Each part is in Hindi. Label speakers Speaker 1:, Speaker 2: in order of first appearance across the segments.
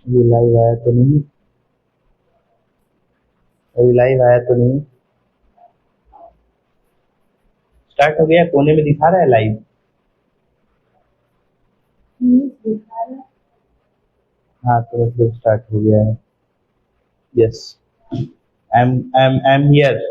Speaker 1: ये लाइव आया तो नहीं? अभी लाइव आया तो नहीं? स्टार्ट हो गया? कोने में दिखा रहा है लाइव? हाँ तो मतलब स्टार्ट हो गया है। Yes, I am here.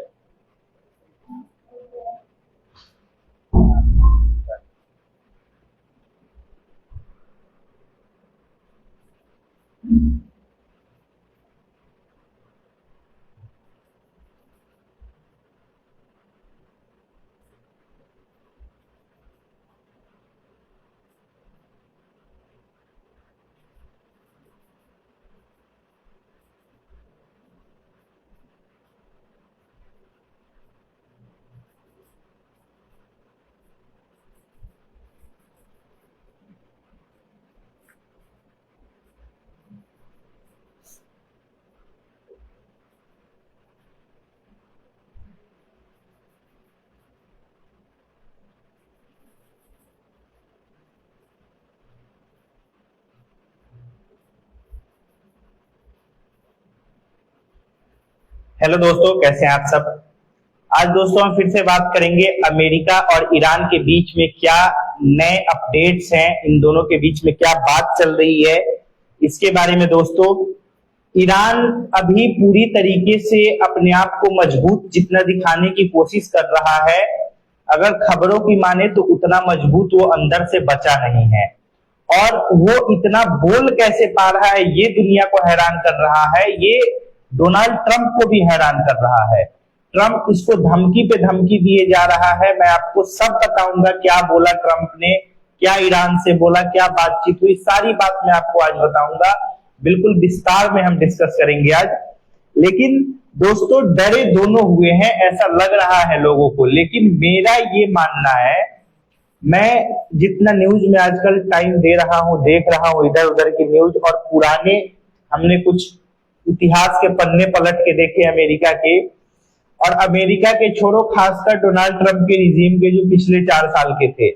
Speaker 1: Hello दोस्तों, कैसे हैं आप सब? आज दोस्तों हम फिर से बात करेंगे अमेरिका और ईरान के बीच में क्या नए अपडेट्स हैं, इन दोनों के बीच में क्या बात चल रही है इसके बारे में। दोस्तों, ईरान अभी पूरी तरीके से अपने आप को मजबूत जितना दिखाने की कोशिश कर रहा है। अगर खबरों की माने तो उतना मजबूत वो अंदर से बचा नहीं है, और वो इतना बोल कैसे पा रहा है ये दुनिया को हैरान कर रहा है। ये डोनाल्ड ट्रंप को भी हैरान कर रहा है। ट्रंप इसको धमकी पे धमकी दिए जा रहा है। मैं आपको सब बताऊंगा क्या बोला ट्रंप ने, क्या ईरान से बोला, क्या बातचीत हुई, सारी बात मैं आपको आज बताऊंगा। बिल्कुल विस्तार में हम डिस्कस करेंगे आज। लेकिन दोस्तों, डरे दोनों हुए हैं ऐसा लग रहा है लोगों को, लेकिन मेरा ये मानना है, मैं जितना न्यूज में आजकल टाइम दे रहा हूं, देख रहा हूं इधर उधर की न्यूज, और पुराने हमने कुछ इतिहास के पन्ने पलट के देखे अमेरिका के, और अमेरिका के छोड़ो, खासकर डोनाल्ड ट्रंप के रिजीम के जो पिछले 4 साल के थे,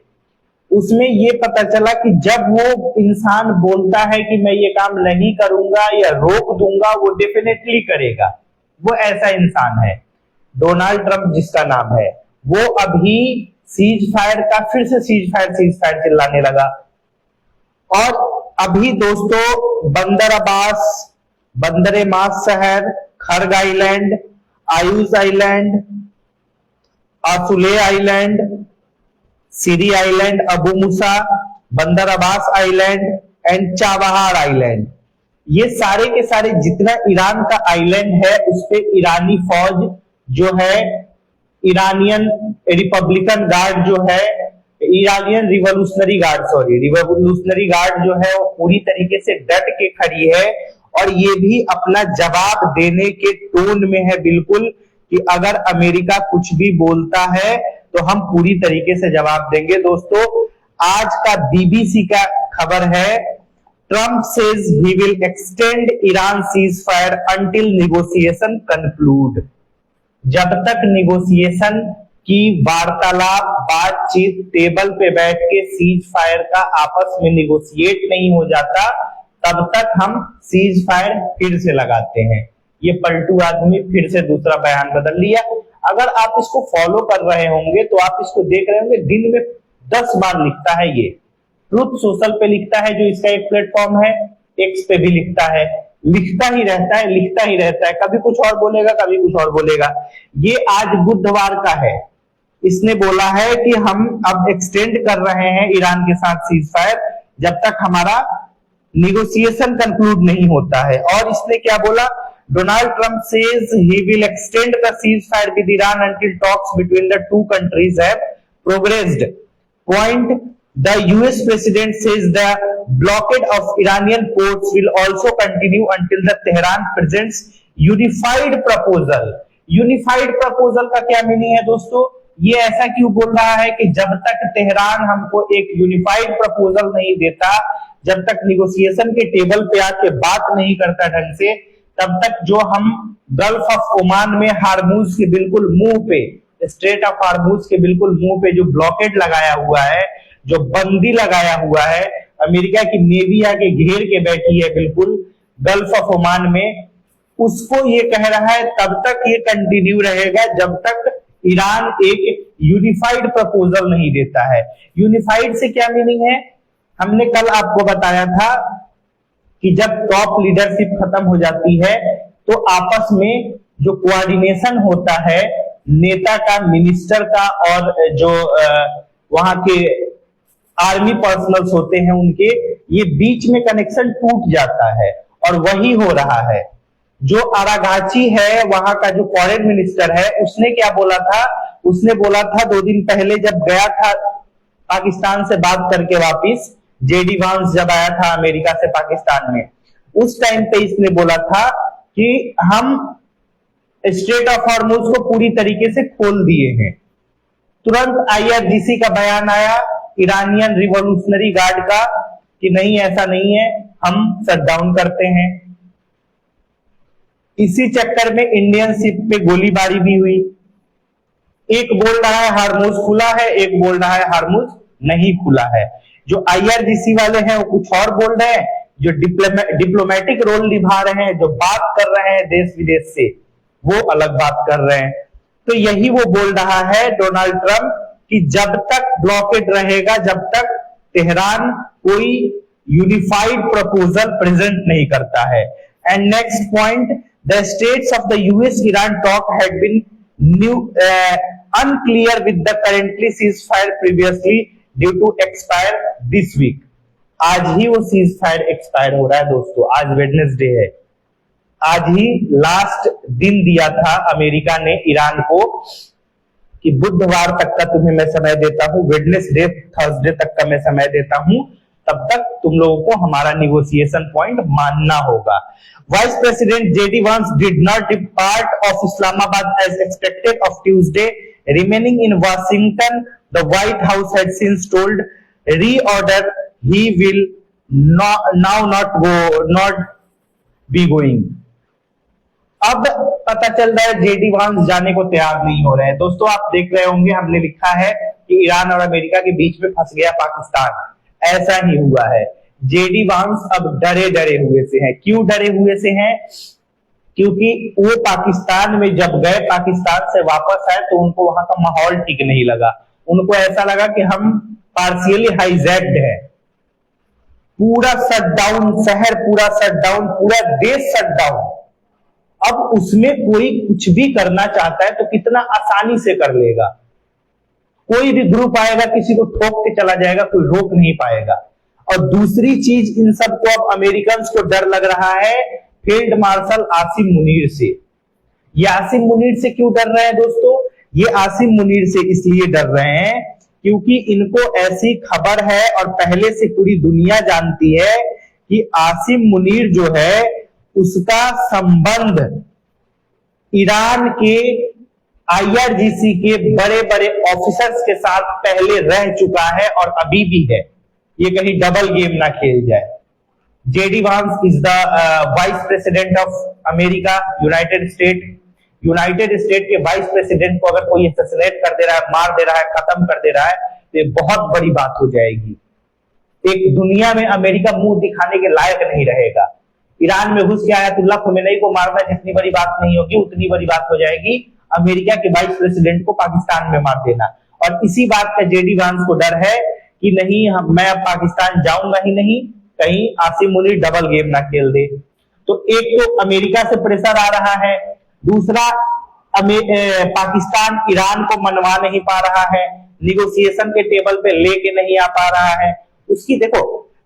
Speaker 1: उसमें ये पता चला कि जब वो इंसान बोलता है कि मैं ये काम नहीं करूंगा या रोक दूंगा, वो डेफिनेटली करेगा। वो ऐसा इंसान है डोनाल्ड ट्रंप जिसका नाम है। वो अभी सीज फायर का फिर से सीज फायर चिल्लाने लगा। और अभी दोस्तों बंदर मास शहर, खर्ग आइलैंड, आयुज आइलैंड, आसुले आइलैंड, सीरी आइलैंड, अबू मूसा, बंदर Abbas island and Chabahar island, ये सारे के सारे जितना ईरान का आइलैंड है उस पे ईरानी फौज जो है, ईरानियन रिपब्लिकन गार्ड जो है, ईरानियन रिवोल्यूशनरी गार्ड जो है वो पूरी तरीके से डट के खड़ी है, और ये भी अपना जवाब देने के टोन में है बिल्कुल, कि अगर अमेरिका कुछ भी बोलता है तो हम पूरी तरीके से जवाब देंगे। दोस्तों, आज का बीबीसी का खबर है, Trump says he will extend Iran cease fire until negotiation conclude. जब तक निगोशिएशन की वार्तालाप, बातचीत, टेबल पे बैठ के सीज फायर का आपस में निगोशिएट नहीं हो जाता, तब तक हम सीज फायर फिर से लगाते हैं। ये पलटू आदमी फिर से दूसरा बयान बदल लिया। अगर आप इसको फॉलो कर रहे होंगे तो आप इसको देख रहे होंगे, दिन में 10 बार लिखता है ये। ट्रुथ सोशल पे लिखता है, जो इसका एक प्लेटफॉर्म है, एक्स पे भी लिखता है, लिखता ही रहता है, कभी कुछ और बोलेगा, कभी कुछ और बोलेगा। ये आज बुधवार का है, इसने बोला है कि हम अब एक्सटेंड कर रहे हैं ईरान के साथ सीज फायर जब तक हमारा निगोशिएशन कंक्लूड नहीं होता है। और इसने क्या बोला, Donald Trump says he will extend the cease fire with Iran until talks between the two countries have progressed. Point, the US president says the blockade of Iranian ports will also continue until the Tehran presents unified proposal। Unified proposal का क्या मीनिंग है दोस्तों? ये ऐसा क्यों बोल रहा है कि जब तक तेहरान हमको एक यूनिफाइड प्रपोजल नहीं देता, जब तक निगोशिएशन के टेबल पे आके बात नहीं करता ढंग से, तब तक जो हम गल्फ ऑफ ओमान में हार्मूज के बिल्कुल मुंह पे, स्ट्रेट ऑफ हार्मूज के बिल्कुल मुंह पे जो ब्लॉकेड लगाया हुआ है, जो बंदी लगाया हुआ है, अमेरिका की नेवी आके घेर के बैठी है बिल्कुल, गल्फ ऑफ ओमान में, उसको ये कह रहा है तब तक ये कंटिन्यू रहेगा जब तक ईरान एक यूनिफाइड प्रपोजल नहीं देता है। यूनिफाइड से क्या मीनिंग है? हमने कल आपको बताया था कि जब टॉप लीडरशिप खत्म हो जाती है तो आपस में जो कोऑर्डिनेशन होता है नेता का, मिनिस्टर का और जो वहां के आर्मी पर्सनल्स होते हैं उनके, ये बीच में कनेक्शन टूट जाता है और वही हो रहा है। जो आरागाची है वहां का जो फॉरेन मिनिस्टर है, उसने क्या बोला था? उसने बोला था 2 दिन पहले जब गया था पाकिस्तान से बात करके वापिस, जेडी वांस जब आया था अमेरिका से पाकिस्तान में, उस टाइम पे इसने बोला था कि हम स्ट्रेट ऑफ हॉर्मुज को पूरी तरीके से खोल दिए हैं। तुरंत आईआरजीसी का बयान आया ईरानियन रिवॉल्यूशनरी गार्ड का कि नहीं ऐसा नहीं है, हम शट डाउन करते हैं। इसी चक्कर में इंडियन शिप पे गोलीबारी भी हुई। एक बोल रहा है हार्मुज खुला है, एक बोल रहा है हार्मुज नहीं खुला है। जो आईआरजीसी वाले हैं वो कुछ और बोल रहे हैं, जो डिप्लोमेटिक रोल निभा रहे हैं, जो बात कर रहे हैं देश विदेश से, वो अलग बात कर रहे हैं। तो यही वो बोल रहा है डोनाल्ड ट्रंप कि जब तक ब्लॉकेड रहेगा, जब तक तेहरान कोई यूनिफाइड प्रपोजल प्रेजेंट नहीं करता है। And next point, the status of the US Iran talk had been unclear with the currently ceasefire previously due to expire this week। आज ही वो सीज फायर एक्सपायर हो रहा है दोस्तों, आज वेडनेसडे है। आज ही लास्ट दिन दिया था अमेरिका ने ईरान को कि बुधवार तक का तुम्हें मैं समय देता हूं, वेडनेसडे थर्सडे तक का मैं समय देता हूं, तब तक तुम लोगों को हमारा निगोशिएशन पॉइंट मानना होगा। Vice president JD Vance did not depart of Islamabad as expected of Tuesday, remaining in Washington, the White House had since told reorder he will not be going। अब पता चल रहा है जेडी वांस जाने को तैयार नहीं हो रहे हैं। दोस्तों आप देख रहे होंगे हमने लिखा है कि ईरान और अमेरिका के बीच में फंस गया पाकिस्तान, ऐसा ही हुआ है। जेडी वांस अब डरे डरे हुए से हैं। क्यों डरे हुए से हैं? क्योंकि वो पाकिस्तान में जब गए, पाकिस्तान से वापस आए तो उनको वहां का माहौल ठीक नहीं लगा। उनको ऐसा लगा कि हम पार्शियली हाईजैक्ड है। पूरा शटडाउन, शहर पूरा शटडाउन, पूरा देश शटडाउन। अब उसमें कोई कुछ भी करना चाहता है तो कितना आसानी से कर लेगा। कोई भी ग्रुप आएगा किसी को ठोक के चला जाएगा, कोई रोक नहीं पाएगा। और दूसरी चीज, इन सबको अब अमेरिकन को डर लग रहा है फील्ड मार्शल आसिम मुनीर से। ये आसिम मुनीर से क्यों डर रहे हैं दोस्तों? ये आसिम मुनीर से इसलिए डर रहे हैं क्योंकि इनको ऐसी खबर है और पहले से पूरी दुनिया जानती है कि आसिम मुनीर जो है उसका संबंध ईरान के आईआरजीसी के बड़े बड़े ऑफिसर्स के साथ पहले रह चुका है और अभी भी है। ये कहीं डबल गेम ना खेल जाए। जेडी वांस is the vice president of America, United state के वाइस प्रेसिडेंट को अगर कोई असैसिनेट कर दे रहा है, मार दे रहा है, खत्म कर दे रहा है तो ये बहुत बड़ी बात हो जाएगी। एक दुनिया में अमेरिका मुंह दिखाने के लायक नहीं रहेगा। ईरान में घुस के आयतुल्लाह खुमैनी को मारना जितनी बड़ी बात नहीं होगी उतनी बड़ी बात हो जाएगी अमेरिका के वाइस प्रेसिडेंट को पाकिस्तान में मार देना। और इसी बात का जेडी वांस को डर है कि नहीं मैं अब पाकिस्तान जाऊंगा ही नहीं, कहीं आसिम मुनीर डबल गेम ना खेल दे। तो एक तो अमेरिका से प्रेशर आ रहा है, दूसरा पाकिस्तान ईरान को मनवा नहीं पा रहा है, निगोशिएशन के टेबल पे लेके नहीं आ पा रहा है। उसकी देखो,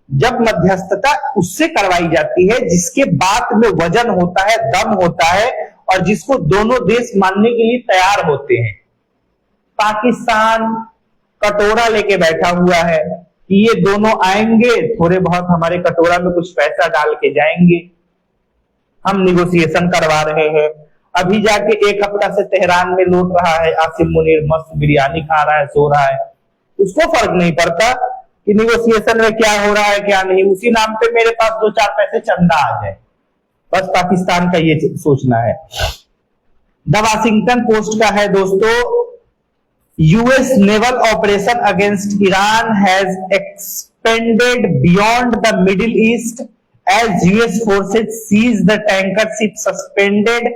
Speaker 1: जब मध्यस्थता उससे करवाई जाती है जिसके बात में वजन होता है, दम होता है और जिसको दोनों देश मानने के लिए तैयार होते हैं। पाकिस्तान कटोरा लेके बैठा हुआ है कि ये दोनों आएंगे, थोड़े बहुत हमारे कटोरा में कुछ पैसा डाल के जाएंगे, हम निगोशिएशन करवा रहे हैं। अभी जाके 1 हफ्ता से तेहरान में लौट रहा है आसिम मुनीर, मस्त बिरयानी खा रहा है, सो रहा है। उसको फर्क नहीं पड़ता कि निगोशिएशन में क्या हो रहा है क्या नहीं, उसी नाम पे मेरे पास 2-4 पैसे चंदा आ जाए, बस पाकिस्तान का ये सोचना है। द वाशिंगटन पोस्ट का है दोस्तों, US naval operation against Iran has expanded beyond the Middle East as US forces seize the tanker ship suspended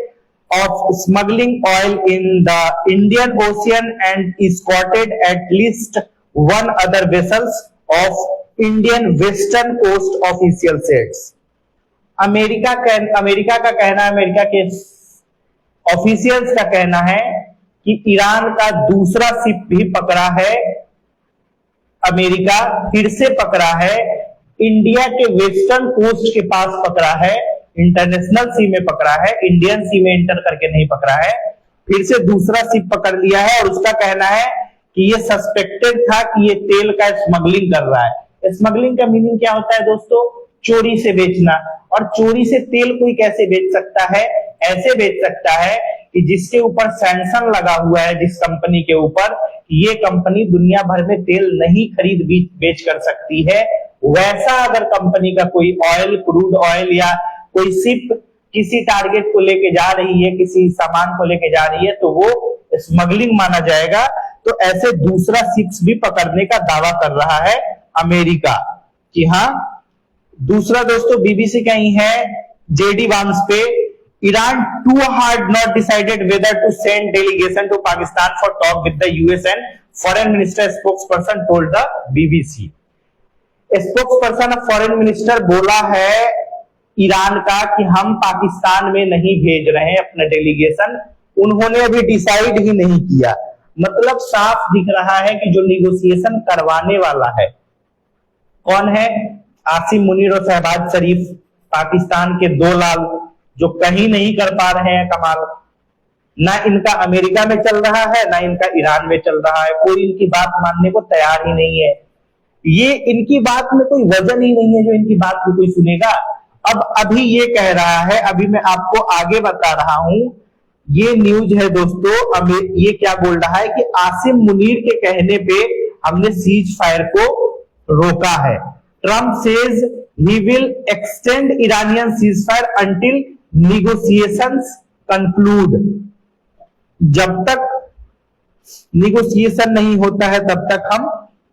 Speaker 1: of smuggling oil in the Indian Ocean and escorted at least one other vessels of Indian Western Coast, official says. America का कहना है, अमेरिका के ऑफिशियल्स का कहना है कि ईरान का दूसरा शिप भी पकड़ा है, अमेरिका फिर से पकड़ा है, इंडिया के वेस्टर्न कोस्ट के पास पकड़ा है, इंटरनेशनल सी में पकड़ा है, इंडियन सी में एंटर करके नहीं पकड़ा है, फिर से दूसरा शिप पकड़ लिया है। और उसका कहना है कि ये सस्पेक्टेड था कि ये तेल का स्मगलिंग कर रहा है। स्मगलिंग का मीनिंग क्या होता है दोस्तों? चोरी से बेचना। और चोरी से तेल कोई कैसे बेच सकता है? ऐसे बेच सकता है कि जिसके ऊपर सैंक्शन लगा हुआ है, जिस कंपनी के ऊपर, ये कंपनी दुनिया भर में तेल नहीं खरीद बेच कर सकती है, वैसा अगर कंपनी का कोई ऑयल, क्रूड ऑयल या कोई शिप किसी टारगेट को लेके जा रही है, किसी सामान को लेके जा रही है, तो वो स्मगलिंग माना जाएगा। तो ऐसे दूसरा शिप्स भी पकड़ने का दावा कर रहा है अमेरिका कि हाँ। दूसरा दोस्तों बीबीसी का ही है, जेडी वांस पे, Iran to hard not decided whether to send delegation to Pakistan for talk with the US and foreign minister, spokesperson told the BBC. Spokesperson of foreign minister बोला है ईरान का कि हम पाकिस्तान में नहीं भेज रहे हैं अपना डेलीगेशन, उन्होंने अभी डिसाइड ही नहीं किया। मतलब साफ दिख रहा है कि जो निगोशिएशन करवाने वाला है कौन है? आसिम मुनीर और शहबाज शरीफ, पाकिस्तान के दो लाल, जो कहीं नहीं कर पा रहे हैं कमाल। ना इनका अमेरिका में चल रहा है, ना इनका ईरान में चल रहा है, कोई इनकी बात मानने को तैयार ही नहीं है। ये इनकी बात में कोई वजन ही नहीं है जो इनकी बात को कोई सुनेगा। अब अभी ये कह रहा है, अभी मैं आपको आगे बता रहा हूं, ये न्यूज है दोस्तों, ये क्या बोल रहा है कि आसिम मुनीर के कहने पे हमने सीज फायर को रोका है। Trump says he will extend Iranian cease fire until negotiations conclude. जब तक निगोशिएशन नहीं होता है तब तक हम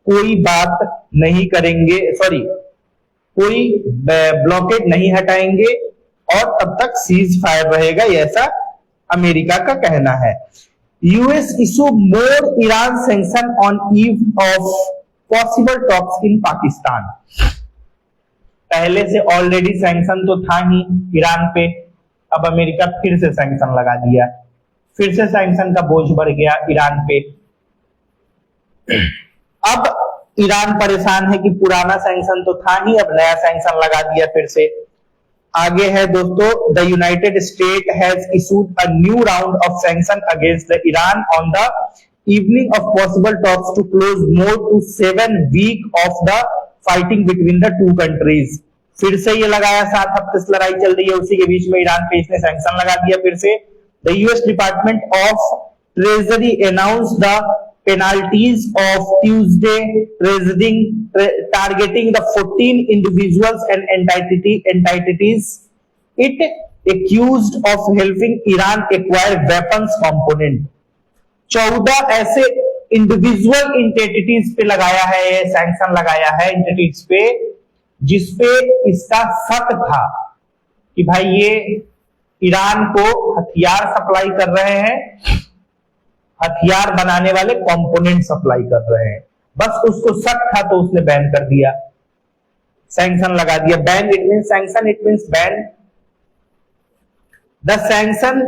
Speaker 1: कोई बात नहीं करेंगे, सॉरी कोई ब्लॉकेड नहीं हटाएंगे और तब तक सीज फायर रहेगा, ऐसा अमेरिका का कहना है। US issue more Iran sanction on eve of possible talks in Pakistan. पहले से ऑलरेडी सैंक्शन तो था ही ईरान पे, अब अमेरिका फिर से सैंक्शन लगा दिया, फिर से सैंक्शन का बोझ बढ़ गया ईरान पे। अब ईरान परेशान है कि पुराना सैंक्शन तो था ही, अब नया सैंक्शन लगा दिया फिर से। आगे है दोस्तों, the United State has issued a new round of sanction against the Iran on the evening of possible talks to close more to 7 week of the fighting between the two countries. फिर से ये लगाया, 7 हफ्ते से लड़ाई चल रही है, उसी के बीच में ईरान पे इसने सैंक्शन लगा दिया फिर से। The US department of treasury announce the penalties of Tuesday, targeting the 14 individuals and entities it accused of helping Iran acquire weapons component। 14 ऐसे इंडिविजुअल एंटिटीज पे लगाया है, सैंक्शन लगाया है एंटिटीज पे, जिसपे इसका शक था कि भाई ये ईरान को हथियार सप्लाई कर रहे हैं, हथियार बनाने वाले कंपोनेंट सप्लाई कर रहे हैं। बस उसको शक था तो उसने बैन कर दिया, सैंक्शन लगा दिया। Ban it means sanction, it means ban. The sanction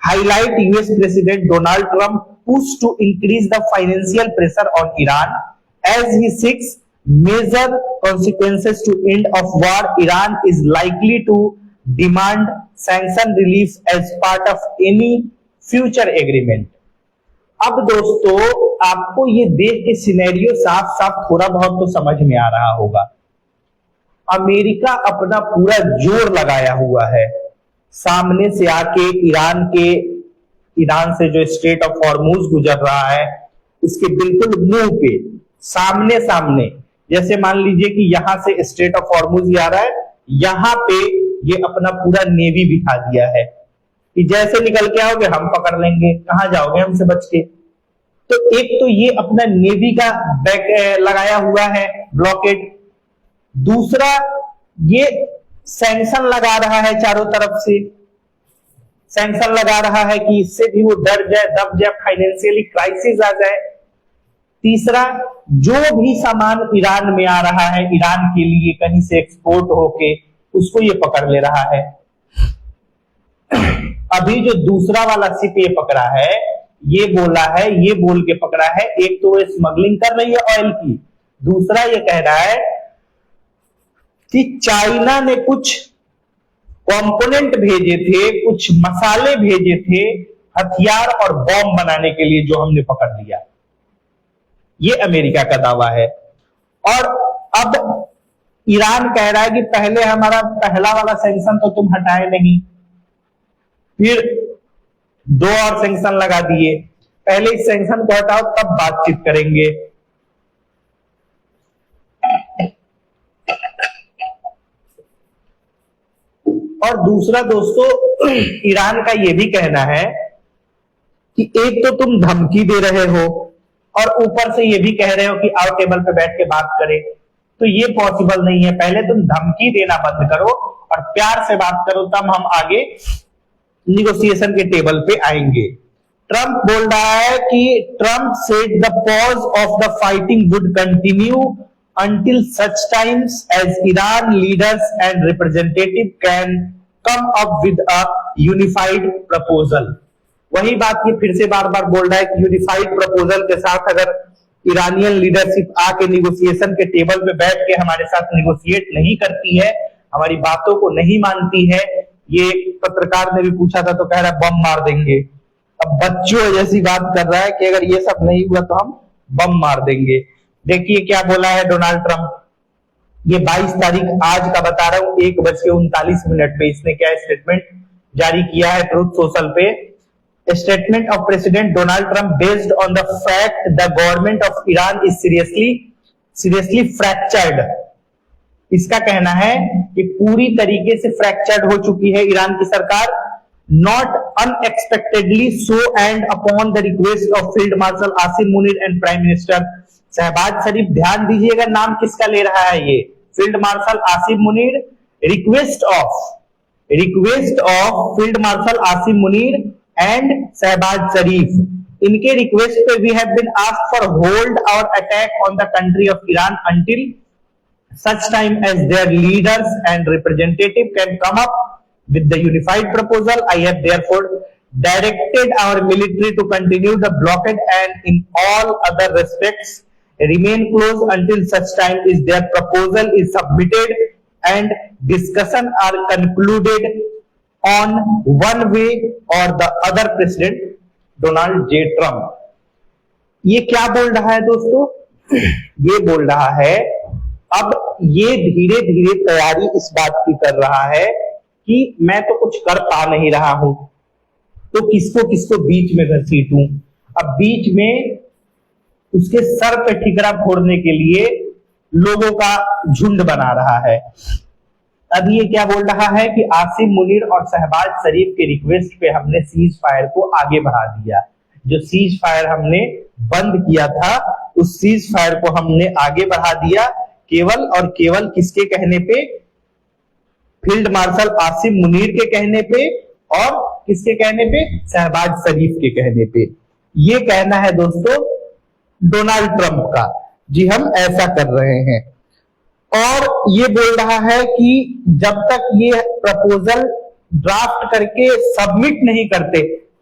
Speaker 1: highlight US president Donald Trump push to increase the financial pressure on Iran as he seeks major consequences to end of war. Iran is likely to demand sanction relief as part of any future agreement। अब दोस्तों आपको ये देख के सिनेरियो साफ साफ थोड़ा बहुत तो समझ में आ रहा होगा। अमेरिका अपना पूरा जोर लगाया हुआ है, सामने से आके ईरान से जो स्ट्रेट ऑफ हॉर्मुज गुजर रहा है उसके बिल्कुल मुंह पे सामने सामने, जैसे मान लीजिए कि यहां से स्ट्रेट ऑफ हॉर्मुज आ रहा है, यहां पे ये अपना पूरा नेवी बिठा दिया है कि जैसे निकल के आओगे हम पकड़ लेंगे, कहां जाओगे हमसे बच के। तो एक तो ये अपना नेवी का बैक लगाया हुआ है ब्लॉकेड। दूसरा ये सैंक्शन लगा रहा है चारों तरफ से, सैंक्शन लगा रहा है कि इससे भी वो डर जाए, दब जाए, फाइनेंशियली क्राइसिस आ जाए। तीसरा, जो भी सामान ईरान में आ रहा है ईरान के लिए कहीं से एक्सपोर्ट होके, उसको ये पकड़ ले रहा है। अभी जो दूसरा वाला शिप ये पकड़ा है, ये बोला है, ये बोल के पकड़ा है, एक तो वो स्मगलिंग कर रही है ऑयल की, दूसरा ये कह रहा है कि चाइना ने कुछ कंपोनेंट भेजे थे, कुछ मसाले भेजे थे हथियार और बॉम्ब बनाने के लिए, जो हमने पकड़ लिया। ये अमेरिका का दावा है। और अब ईरान कह रहा है कि पहले हमारा पहला वाला सैंक्शन तो तुम हटाए नहीं, फिर 2 और सैंक्शन लगा दिए, पहले इस सैंक्शन को हटाओ तब बातचीत करेंगे। और दूसरा दोस्तों, ईरान का यह भी कहना है कि एक तो तुम धमकी दे रहे हो और ऊपर से ये भी कह रहे हो कि आओ टेबल पे बैठ के बात करें, तो ये पॉसिबल नहीं है। पहले तुम धमकी देना बंद करो और प्यार से बात करो, तब हम आगे निगोशिएशन के टेबल पे आएंगे। ट्रंप बोल रहा है कि Trump said the pause of the fighting would continue until such times as Iran leaders and representative can come up with a unified proposal। वही बात ये फिर से बार बार बोल रहा है कि यूनिफाइड प्रपोजल के साथ अगर ईरानियन लीडरशिप आके निगोशिएशन के टेबल पे बैठ के हमारे साथ निगोशिएट नहीं करती है, हमारी बातों को नहीं मानती है, ये पत्रकार ने भी पूछा था तो कह रहा है बम मार देंगे। अब बच्चों जैसी बात कर रहा है कि अगर ये सब नहीं हुआ तो हम बम मार देंगे। देखिए क्या बोला है डोनाल्ड ट्रंप, ये 22 तारीख आज का बता रहा हूं, 1:39 पे इसने क्या स्टेटमेंट जारी किया है ट्रूथ सोशल पे। Statement of president Donald Trump based on the fact the government of Iran is seriously fractured. इसका कहना है कि पूरी तरीके से फ्रैक्चर्ड हो चुकी है ईरान की सरकार। Not unexpectedly so and upon the request of field marshal Asim Munir and prime minister Shahbaz Sharif. ध्यान दीजिएगा नाम किसका ले रहा है ये, field marshal Asim Munir, request of field marshal Asim Munir and Shahbaz Sharif. इनके रिक्वेस्ट पे we have been asked for hold our attack on the country of Iran until such time as their leaders and representative can come up with the unified proposal. I have therefore directed our military to continue the blockade and in all other respects remain close until such time as their proposal is submitted and discussion are concluded on one way or the other. President Donald J. Trump। ये क्या बोल रहा है दोस्तों, ये बोल रहा है अब ये धीरे धीरे तैयारी इस बात की कर रहा है कि मैं तो कुछ कर पा नहीं रहा हूं, तो किसको किसको बीच में घसीटूं। अब बीच में उसके सर पे ठिकरा फोड़ने के लिए लोगों का झुंड बना रहा है। अब ये क्या बोल रहा है कि आसिम मुनीर और शहबाज शरीफ के रिक्वेस्ट पे हमने सीज फायर को आगे बढ़ा दिया। जो सीज फायर हमने बंद किया था उस सीज फायर को हमने आगे बढ़ा दिया, केवल और केवल किसके कहने पे, फील्ड मार्शल आसिम मुनीर के कहने पे और किसके कहने पे, शहबाज शरीफ के कहने पे। ये कहना है दोस्तों डोनाल्ड ट्रंप का, जी हम ऐसा कर रहे हैं। और ये बोल रहा है कि जब तक ये प्रपोजल ड्राफ्ट करके सबमिट नहीं करते,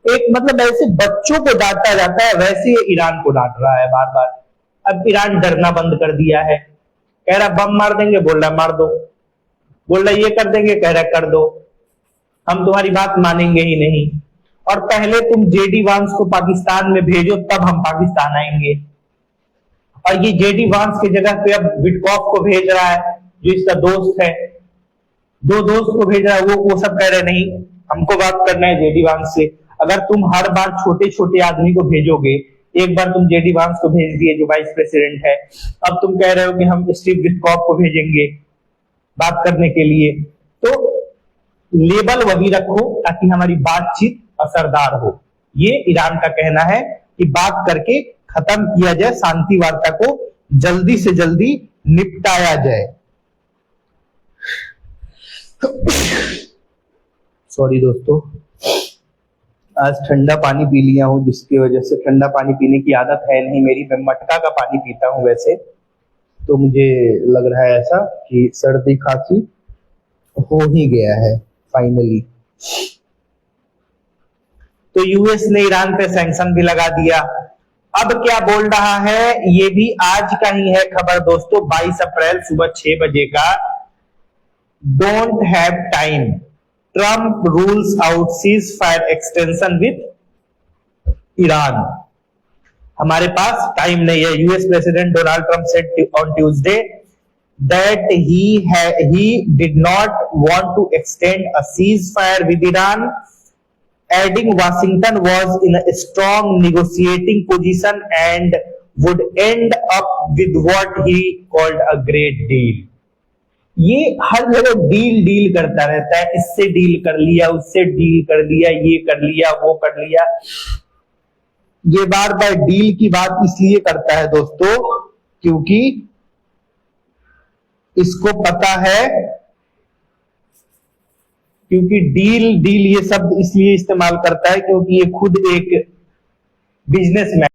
Speaker 1: एक मतलब ऐसे बच्चों को डांटा जाता है वैसे ईरान को डांट रहा है बार बार। अब ईरान डरना बंद कर दिया है, कह रहा बम मार देंगे, बोल रहा मार दो, बोल रहा ये कर देंगे, कह रहा कर दो, हम तुम्हारी बात मानेंगे ही नहीं। और पहले तुम जेडी वांस को पाकिस्तान में भेजो तब हम पाकिस्तान आएंगे। और ये जेडी वांस की जगह पे अब विटकॉफ को भेज रहा है जो इसका दोस्त है, 2 दोस्त को भेज रहा है। वो सब कह रहे नहीं हमको बात करना है जेडी वांस से। अगर तुम हर बार छोटे छोटे आदमी को भेजोगे, एक बार तुम जेडी वांस को भेज दिए जो वाइस प्रेसिडेंट है, अब तुम कह रहे हो कि हम स्टीव विटकॉफ को भेजेंगे बात करने के लिए, तो लेबल वही रखो ताकि हमारी बातचीत असरदार हो। ये ईरान का कहना है कि बात करके खत्म किया जाए, शांति वार्ता को जल्दी से जल्दी निपटाया जाए। सॉरी दोस्तों, आज ठंडा पानी पी लिया हूँ, जिसकी वजह से ठंडा पानी पीने की आदत है नहीं मेरी, मैं मटका का पानी पीता हूँ वैसे, तो मुझे लग रहा है ऐसा कि सर्दी खांसी हो ही गया है फाइनली। तो यूएस ने ईरान पे सैंक्शन भी लगा दिया। अब क्या बोल रहा है, ये भी आज का ही है खबर दोस्तों, 22 अप्रैल सुबह 6 बजे का। Don't have time, Trump rules out cease fire extension with Iran. हमारे पास टाइम नहीं है। US president Donald Trump said on Tuesday that he did not want to extend a ceasefire with Iran, adding Washington was in a strong negotiating position and would end up with what he called a great deal. ये हर जगह डील डील करता रहता है, इससे डील कर लिया, उससे डील कर लिया, ये कर लिया, वो कर लिया। ये बार बार डील की बात इसलिए करता है दोस्तों क्योंकि इसको पता है, क्योंकि डील डील ये शब्द इसलिए इस्तेमाल करता है क्योंकि ये खुद एक बिजनेसमैन